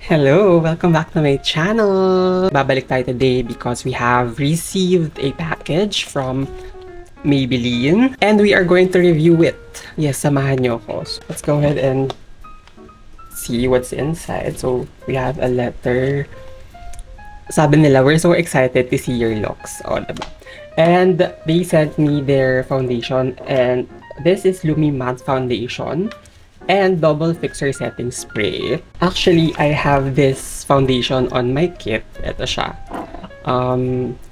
Hello! Welcome back to my channel! Babalik tayo today because we have received a package from Maybelline and we are going to review it. Yes, samahan niyo ako. So, let's go ahead and see what's inside. So, we have a letter. Sabi nila, we're so excited to see your looks. Oh, diba? And they sent me their foundation and this is Lumi Matte Foundation and double fixer setting spray. Actually, I have this foundation on my kit. Ito siya.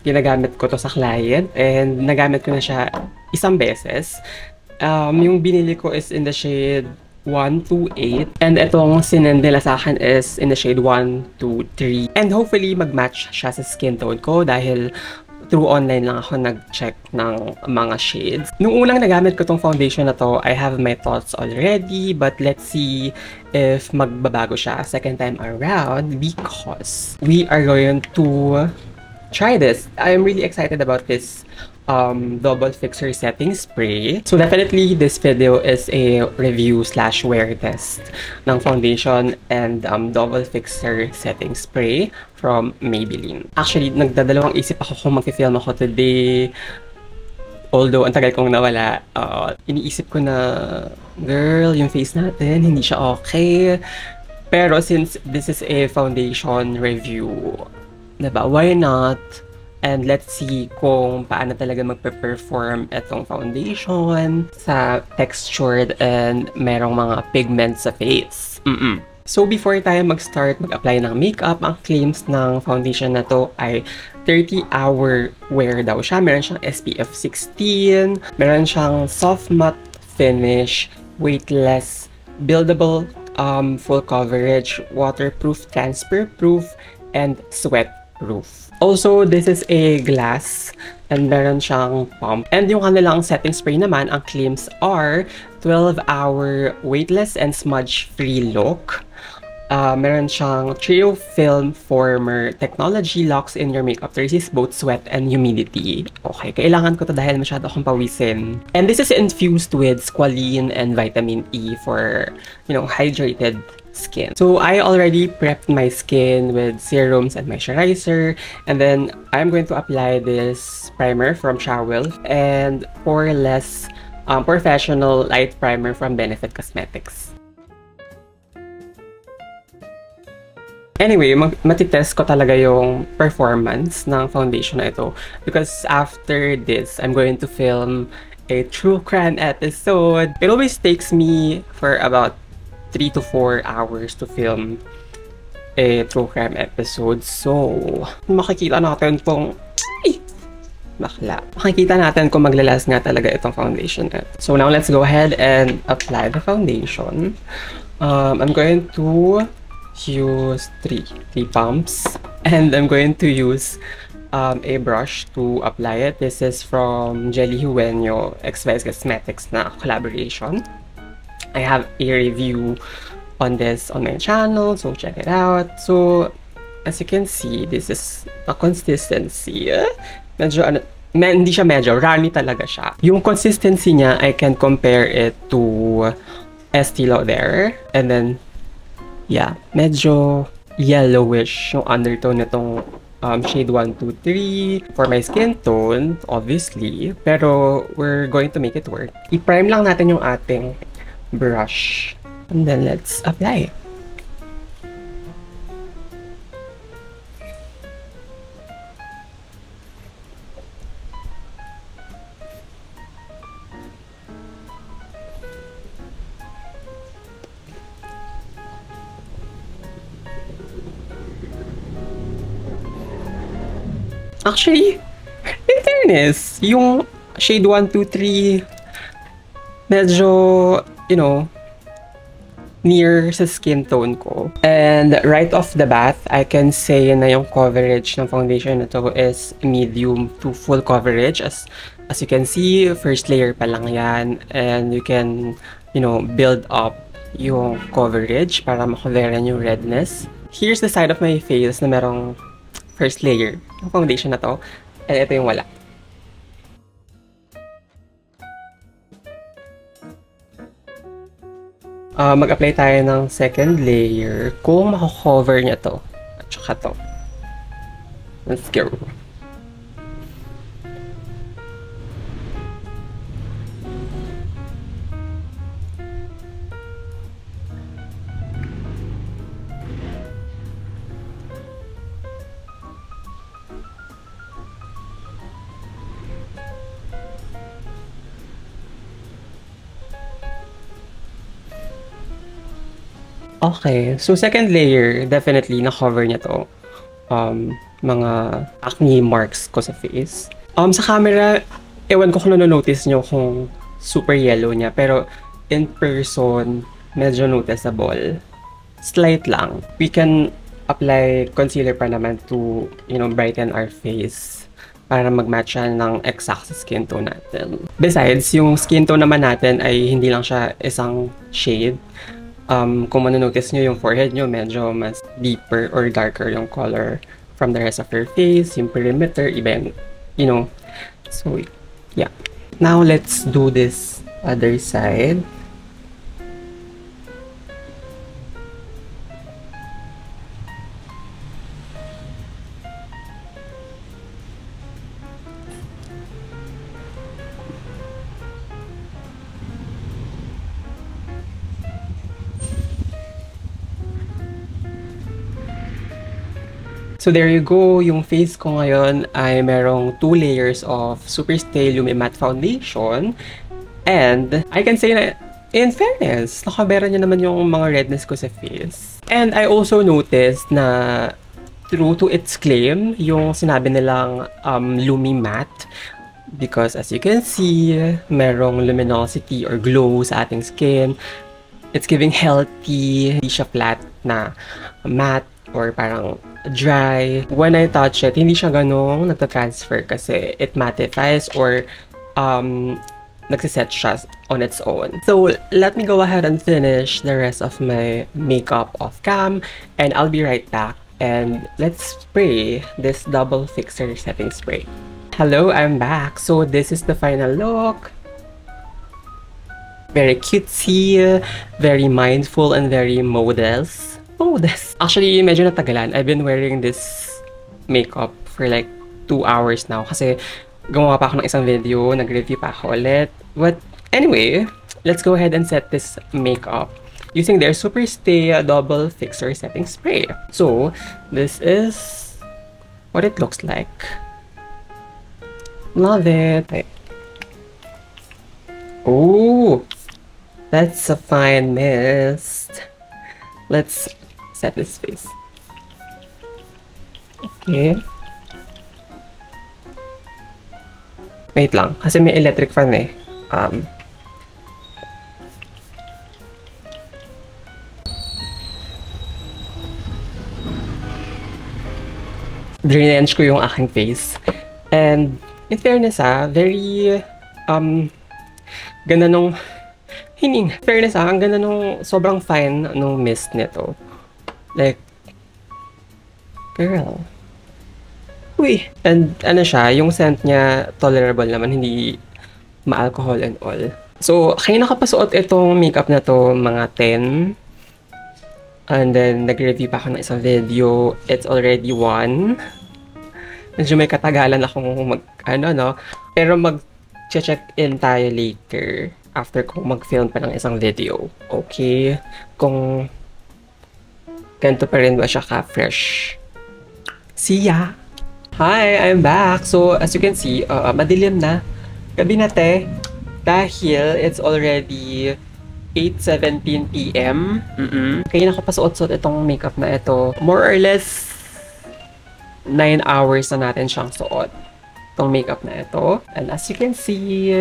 Ginagamit ko to sa client and nagamit ko na siya isang beses. Yung binili ko is in the shade 128 and itong sinend nila sa akin is in the shade 123. And hopefully mag-match siya sa skin tone ko dahil through online lang ako nag-check ng mga shades. Nung unang nagamit ko tong foundation na to, I have my thoughts already, but let's see if magbabago siya second time around because we are going to try this. I'm really excited about this double fixer setting spray. So definitely this video is a review / wear test ng foundation and double fixer setting spray from Maybelline. Actually, nagdadalawang isip ako kung mag-film ako today. Although, ang tagal kong nawala, iniisip ko na, girl, yung face natin, hindi siya okay. Pero since this is a foundation review, diba, why not? And let's see kung paano talaga magpe-perform itong foundation sa textured and merong mga pigments sa face. So before tayo mag-start mag-apply ng makeup, ang claims ng foundation na to ay 30-hour wear daw siya. Meron siyang SPF 16, meron siyang soft matte finish, weightless, buildable, full coverage, waterproof, transfer proof, and sweat proof. Also, this is a glass and meron siyang pump. And yung kanilang setting spray naman, ang claims are 12-hour weightless and smudge-free look. Meron siyang trio film former technology, locks in your makeup to resist both sweat and humidity. Okay, kailangan ko to dahil masyado akong pawisin. And this is infused with squalene and vitamin E for, hydrated skin. So I already prepped my skin with serums and moisturizer, and then I'm going to apply this primer from Showell and Poreless Professional Light Primer from Benefit Cosmetics. Anyway, matitest ko talaga yung performance ng foundation na ito because after this, I'm going to film a true crime episode. It always takes me for about 3 to 4 hours to film a true crime episode. So, makikita natin kung makikita natin kung maglalas nga talaga itong foundation. So now let's go ahead and apply the foundation. I'm going to use three pumps and I'm going to use a brush to apply it. This is from Jelly Huenyo X Vice Cosmetics na collaboration. I have a review on this on my channel, so check it out. So as you can see, this is a consistency. Medyo hindi siya medyo, runny talaga siya. Yung consistency niya, I can compare it to Estee Lauder. And then, yeah, medyo yellowish yung undertone nitong shade 123 for my skin tone, obviously. Pero we're going to make it work. I-prime lang natin yung ating brush. And then let's apply. Actually, in fairness, yung shade 123 medyo, near sa skin tone ko. And right off the bat, I can say na yung coverage ng foundation na to is medium to full coverage. As you can see, first layer pa lang yan. And you can, build up yung coverage para makoveran yung redness. Here's the side of my face na merong first layer ng foundation na to. And ito yung wala. mag-apply tayo ng second layer kung mako-cover niya to. At saka to. Let's go. Okay, so second layer, definitely na-cover niya to. Mga acne marks ko sa face. Sa camera, ewan ko kung nanonotice nyo kung super yellow niya, pero in person, medyo noticeable. Slight lang. We can apply concealer pa naman to, brighten our face para mag-match siya ng exact sa skin tone natin. Besides, yung skin tone naman natin ay hindi lang siya isang shade. Kung manonotice nyo yung forehead nyo, medyo mas deeper or darker yung color from the rest of your face, yung perimeter, iba yung, so, yeah. Now, let's do this other side. So there you go, yung face ko ngayon ay merong 2 layers of Superstay Lumi Matte Foundation. And I can say na, in fairness, nakabera niya naman yung mga redness ko sa face. And I also noticed na true to its claim, yung sinabi nilang Lumi Matte. Because as you can see, merong luminosity or glow sa ating skin. It's giving healthy, hindi siya flat na matte or parang dry. When I touch it, hindi siya ganong nagta-transfer kasi it mattifies or nagsiset siya on its own. So, let me go ahead and finish the rest of my makeup off cam and I'll be right back. And let's spray this double fixer setting spray. Hello, I'm back. So, this is the final look. Very cutesy, very mindful, and very modest. Actually, medyo natagalan. I've been wearing this makeup for like 2 hours now kasi gumawa pa ako ng isang video, nag-review pa ako ulit. But anyway, let's go ahead and set this makeup using their Superstay Double Fixer Setting Spray. So, this is what it looks like. Love it. Oh, that's a fine mist. Let's set this face. Okay. Wait lang, kasi may electric fan eh. Drainage ko yung aking face. And in fairness very ganda nung hining. Fairness ang ganda nung sobrang fine nung mist nito. Like, girl. Uy! And ano siya, yung scent niya tolerable naman, hindi ma-alcohol and all. So, kaya nakapasuot itong makeup na to mga 10. And then, nag-review pa ako ng isang video. It's already 1. Medyo may katagalan akong Pero mag-check in tayo later after kong mag-film pa ng isang video. Okay? Kung ganito pa rin ba siya ka-fresh. See ya! Hi! I'm back! So, as you can see, madilim na. Gabi na te. Dahil it's already 8:17 PM. Kaya nakapasuot-suot itong makeup na ito. More or less 9 hours na natin siyang suot. Itong makeup na ito. And as you can see,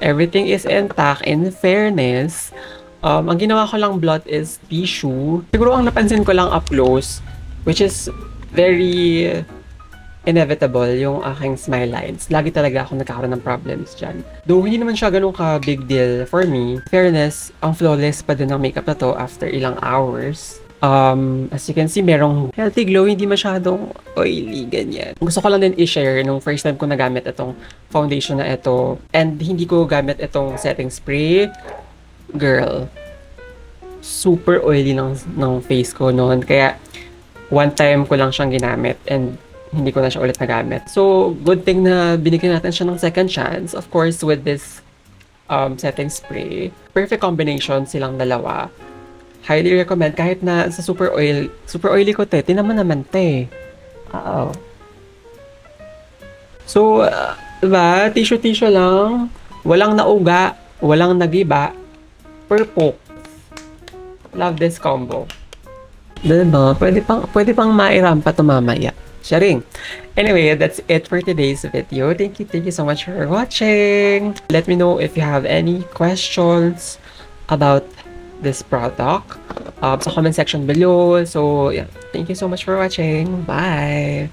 everything is intact. In fairness, ang ginawa ko lang blot is tissue. Siguro ang napansin ko lang up close, which is very inevitable, yung aking smile lines. Lagi talaga ako nagkakaroon ng problems dyan. Though hindi naman siya ganun ka big deal for me. Fairness, ang flawless pa din ng makeup na to after ilang hours. As you can see, merong healthy glow, hindi masyadong oily, ganyan. Gusto ko lang din i-share nung first time ko nagamit itong foundation na ito and hindi ko gamit itong setting spray. Girl, super oily ng face ko noon. Kaya, one time ko lang siyang ginamit and hindi ko na siya ulit nagamit. So, good thing na binigyan natin siya ng second chance. Of course, with this setting spray. Perfect combination silang dalawa. Highly recommend kahit na sa super oily ko te. Tinaman naman te. Oo. So, diba? Tissue lang. Walang nauga. Walang nagiba. Perfect. Love this combo. Diba? Pwede pang mairampa to mamaya. Sharing. Anyway, that's it for today's video. Thank you so much for watching. Let me know if you have any questions about this product sa comment section below. So, yeah. Thank you so much for watching. Bye!